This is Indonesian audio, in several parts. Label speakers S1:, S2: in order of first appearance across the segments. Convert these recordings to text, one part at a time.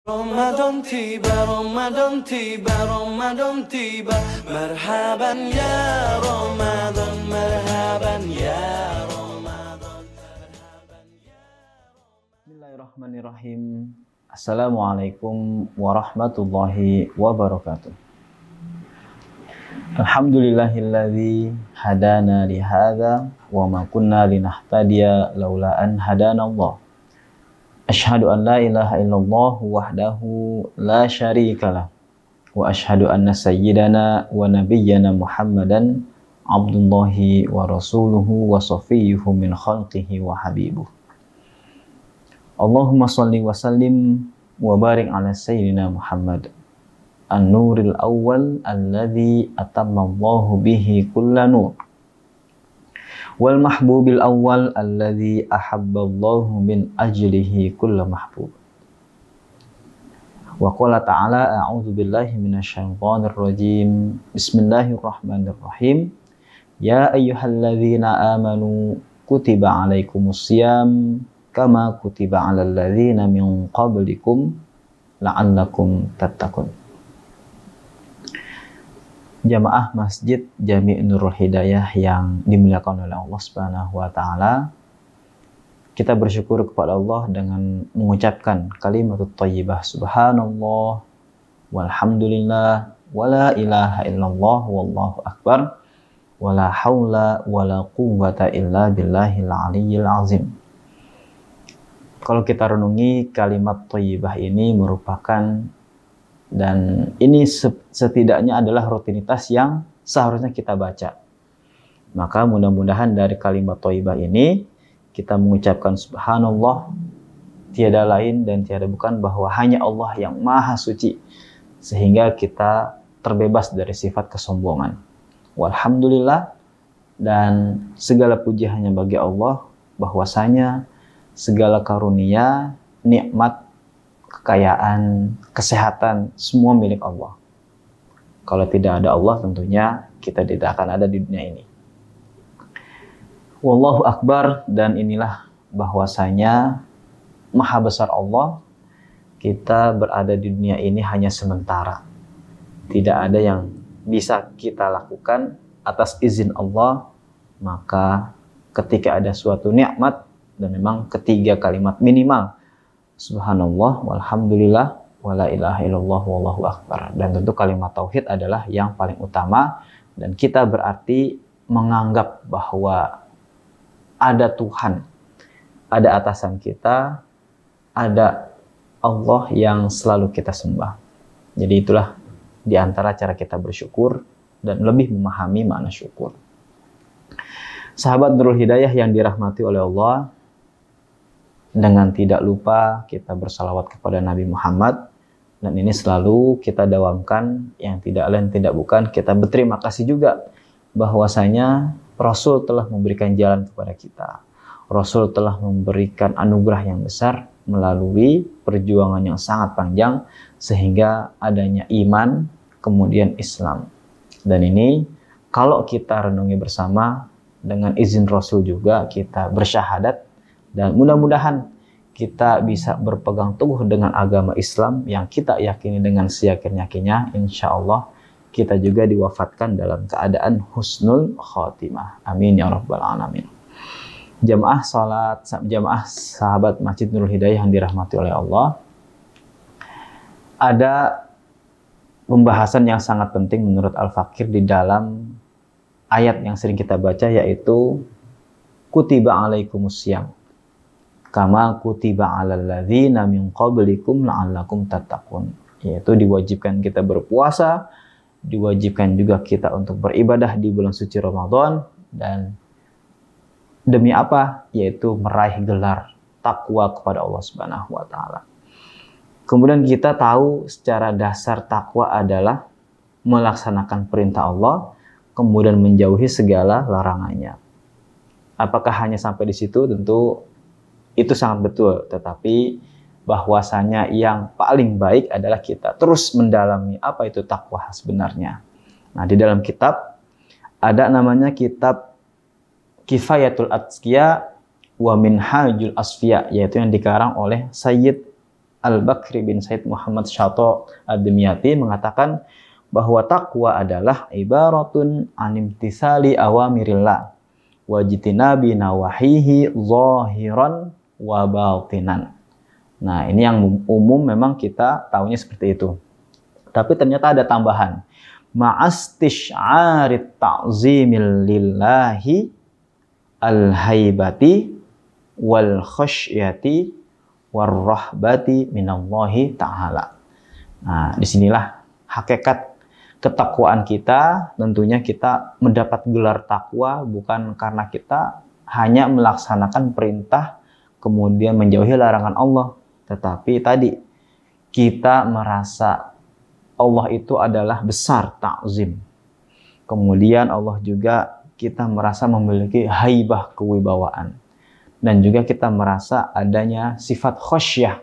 S1: رمضان تيبا رمضان تيبا رمضان تيبا مرحبا يا رمضان مرحبا يا رمضان.
S2: Bismillahirrahmanirrahim. Assalamualaikum warahmatullahi wabarakatuh. Alhamdulillahilladzi hadana li hadza wa ma kunna linahtadiya laula an hadanallah. Asyhadu an la ilaha illallah wahdahu la syarikalah wa asyhadu anna sayyidana wa nabiyyana Muhammadan abdullahi wa rasuluhu wa safiyyuhu min khalqihi wa habibuh. Allahumma salli wa sallim wa barik ala sayyidina Muhammad an-nuril awwal alladhi atamma Allahu bihi kulla nur wal mahbubil awwal alladhi ahabba Allahu min ajlihi kulla mahbub. Wa qala ta'ala a'udzu billahi minasyaitonir rajim. Bismillahirrahmanirrahim. Ya ayyuhalladzina amanu kutiba alaikumusiyam kama kutiba 'alal ladzina min qablikum la'allakum tattaqun. Jamaah Masjid Jami' Nurul Hidayah yang dimuliakan oleh Allah Subhanahu wa taala. Kita bersyukur kepada Allah dengan mengucapkan kalimatut thayyibah subhanallah walhamdulillah wala ilaha illallah wallahu akbar wala haula wala quwwata illa billahil aliyyil azim. Kalau kita renungi kalimat thayyibah ini merupakan dan ini setidaknya adalah rutinitas yang seharusnya kita baca. Maka mudah-mudahan dari kalimat thayyibah ini kita mengucapkan subhanallah, tiada lain dan tiada bukan bahwa hanya Allah yang maha suci, sehingga kita terbebas dari sifat kesombongan. Walhamdulillah, dan segala puji hanya bagi Allah, bahwasanya segala karunia, nikmat, kekayaan, kesehatan, semua milik Allah. Kalau tidak ada Allah, tentunya kita tidak akan ada di dunia ini. Wallahu akbar, dan inilah bahwasanya maha besar Allah. Kita berada di dunia ini hanya sementara. Tidak ada yang bisa kita lakukan atas izin Allah. Maka ketika ada suatu nikmat, dan memang ketiga kalimat minimal, subhanallah, walhamdulillah, wala ilaha illallah, wallahu akbar. Dan tentu kalimat tauhid adalah yang paling utama. Dan kita berarti menganggap bahwa ada Tuhan, ada atasan kita, ada Allah yang selalu kita sembah. Jadi itulah di antara cara kita bersyukur dan lebih memahami makna syukur. Sahabat Nurul Hidayah yang dirahmati oleh Allah, dengan tidak lupa kita bersalawat kepada Nabi Muhammad, dan ini selalu kita dawamkan, yang tidak lain tidak bukan kita berterima kasih juga bahwasanya Rasul telah memberikan jalan kepada kita. Rasul telah memberikan anugerah yang besar melalui perjuangan yang sangat panjang sehingga adanya iman kemudian Islam. Dan ini kalau kita renungi bersama dengan izin Rasul juga kita bersyahadat. Dan mudah-mudahan kita bisa berpegang teguh dengan agama Islam yang kita yakini dengan seyakin-yakinnya. Insya Allah kita juga diwafatkan dalam keadaan husnul khotimah. Amin ya rabbal alamin. Jamaah salat, jamaah sahabat Masjid Nurul Hidayah yang dirahmati oleh Allah. Ada pembahasan yang sangat penting menurut Al-Fakir di dalam ayat yang sering kita baca, yaitu kutiba alaikumusiyam kama kutiba 'alal ladzina min qablikum la'allakum tattaqun, yaitu diwajibkan kita berpuasa, diwajibkan juga kita untuk beribadah di bulan suci Ramadan, dan demi apa? Yaitu meraih gelar takwa kepada Allah Subhanahu wa taala. Kemudian kita tahu secara dasar takwa adalah melaksanakan perintah Allah, kemudian menjauhi segala larangannya. Apakah hanya sampai di situ? Tentu itu sangat betul, tetapi bahwasanya yang paling baik adalah kita terus mendalami apa itu takwa sebenarnya. Nah, di dalam kitab ada namanya kitab Kifayatul Atqiya wa Minhajul Asfiya, yaitu yang dikarang oleh Sayyid Al-Bakri bin Said Muhammad Syato Ad-Dimyati mengatakan bahwa takwa adalah ibaratun animtisali awamirillah wajitinabi nawahihi zahiran wa batinan. Nah, ini yang umum memang kita tahunya seperti itu. Tapi ternyata ada tambahan. Ma'astish'arit ta'zimil lillahi al-haibati wal khasyati warrahbati minallahi ta'ala. Nah, disinilah hakikat ketakwaan kita. Tentunya kita mendapat gelar takwa bukan karena kita hanya melaksanakan perintah kemudian menjauhi larangan Allah, tetapi tadi kita merasa Allah itu adalah besar, ta'zim. Kemudian Allah juga kita merasa memiliki haibah, kewibawaan. Dan juga kita merasa adanya sifat khosyah.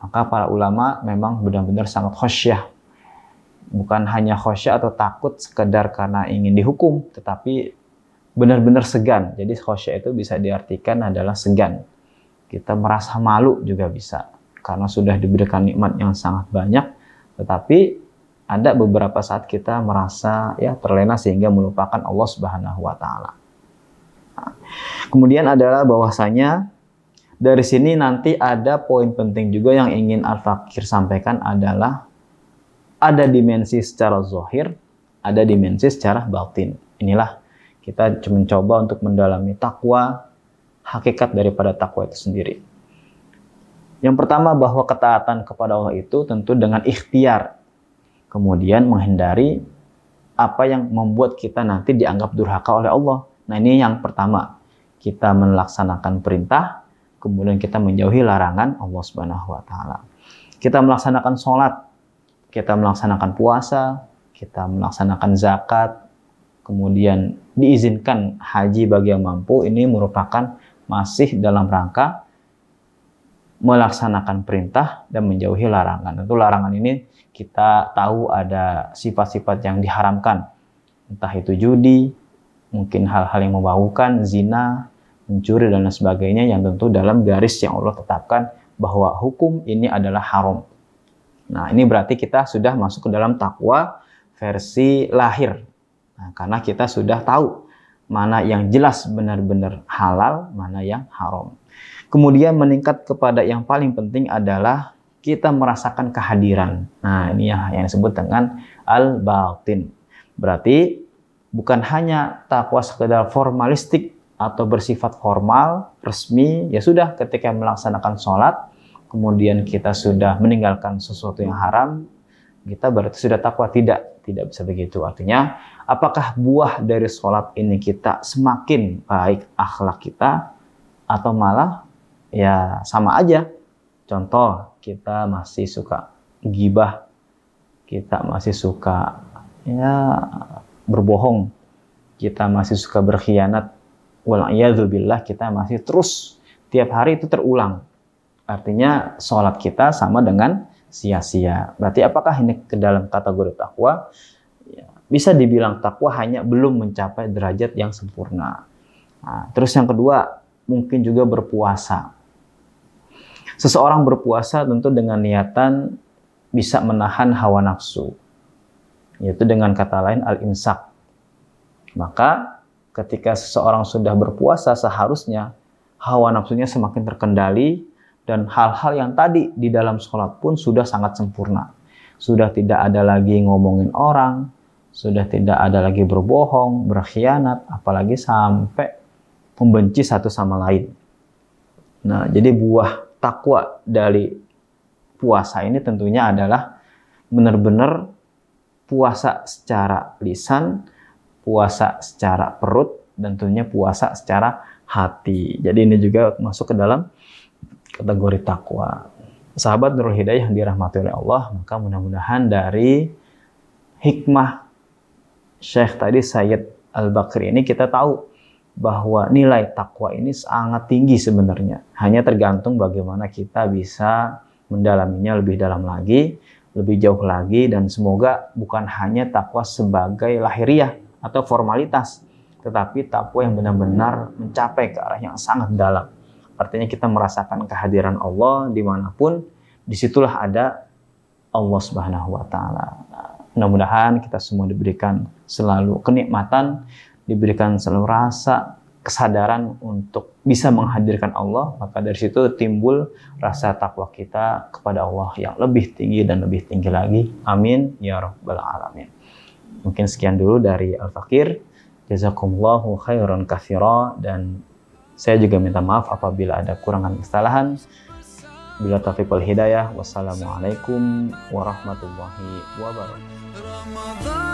S2: Maka para ulama memang benar-benar sangat khosyah. Bukan hanya khosyah atau takut sekedar karena ingin dihukum, tetapi benar-benar segan. Jadi khosyah itu bisa diartikan adalah segan. Kita merasa malu juga bisa. Karena sudah diberikan nikmat yang sangat banyak, tetapi ada beberapa saat kita merasa ya terlena sehingga melupakan Allah Subhanahu wa taala. Nah, kemudian adalah bahwasanya dari sini nanti ada poin penting juga yang ingin Al-Fakir sampaikan adalah ada dimensi secara zahir, ada dimensi secara batin. Inilah kita mencoba untuk mendalami takwa, hakikat daripada takwa itu sendiri. Yang pertama bahwa ketaatan kepada Allah itu tentu dengan ikhtiar. Kemudian menghindari apa yang membuat kita nanti dianggap durhaka oleh Allah. Nah, ini yang pertama. Kita melaksanakan perintah, kemudian kita menjauhi larangan Allah Subhanahu wa taala. Kita melaksanakan sholat, kita melaksanakan puasa, kita melaksanakan zakat, kemudian diizinkan haji bagi yang mampu. Ini merupakan masih dalam rangka melaksanakan perintah dan menjauhi larangan. Tentu larangan ini kita tahu ada sifat-sifat yang diharamkan. Entah itu judi, mungkin hal-hal yang membaukan, zina, mencuri, dan lain sebagainya yang tentu dalam garis yang Allah tetapkan bahwa hukum ini adalah haram. Nah, ini berarti kita sudah masuk ke dalam takwa versi lahir. Nah, karena kita sudah tahu mana yang jelas benar-benar halal, mana yang haram. Kemudian meningkat kepada yang paling penting adalah kita merasakan kehadiran. Nah, ini yang disebut dengan al-batin. Berarti bukan hanya takwa sekedar formalistik atau bersifat formal, resmi, ya sudah ketika melaksanakan sholat, kemudian kita sudah meninggalkan sesuatu yang haram, kita berarti sudah takwa. Tidak bisa begitu. Artinya, apakah buah dari sholat ini kita semakin baik akhlak kita, atau malah ya sama aja. Contoh, kita masih suka gibah, kita masih suka ya berbohong, kita masih suka berkhianat, wal'iyadzubillah, kita masih terus tiap hari itu terulang. Artinya sholat kita sama dengan sia-sia. Berarti apakah ini ke dalam kategori takwa? Ya, bisa dibilang takwa, hanya belum mencapai derajat yang sempurna. Nah, terus yang kedua, mungkin juga berpuasa. Seseorang berpuasa tentu dengan niatan bisa menahan hawa nafsu, yaitu dengan kata lain al-imsak. Maka ketika seseorang sudah berpuasa, seharusnya hawa nafsunya semakin terkendali, dan hal-hal yang tadi di dalam sholat pun sudah sangat sempurna. Sudah tidak ada lagi ngomongin orang, sudah tidak ada lagi berbohong, berkhianat, apalagi sampai membenci satu sama lain. Nah, jadi buah takwa dari puasa ini tentunya adalah benar-benar puasa secara lisan, puasa secara perut, dan tentunya puasa secara hati. Jadi ini juga masuk ke dalam kategori takwa. Sahabat Nurul Hidayah yang dirahmati oleh Allah, maka mudah-mudahan dari hikmah Syekh tadi Sayyid Al-Bakri ini kita tahu bahwa nilai takwa ini sangat tinggi sebenarnya. Hanya tergantung bagaimana kita bisa mendalaminya lebih dalam lagi, lebih jauh lagi, dan semoga bukan hanya takwa sebagai lahiriah atau formalitas, tetapi takwa yang benar-benar mencapai ke arah yang sangat dalam. Artinya kita merasakan kehadiran Allah dimanapun, disitulah ada Allah Subhanahu wa Ta'ala. Mudah-mudahan kita semua diberikan selalu kenikmatan, diberikan selalu rasa kesadaran untuk bisa menghadirkan Allah, maka dari situ timbul rasa takwa kita kepada Allah yang lebih tinggi dan lebih tinggi lagi. Amin ya rabbal alamin. Mungkin sekian dulu dari Al-Fakir. Jazakumullahu khairan katsira, dan saya juga minta maaf apabila ada kurangan kesalahan. Bila taufiq wal hidayah. Wassalamualaikum warahmatullahi wabarakatuh.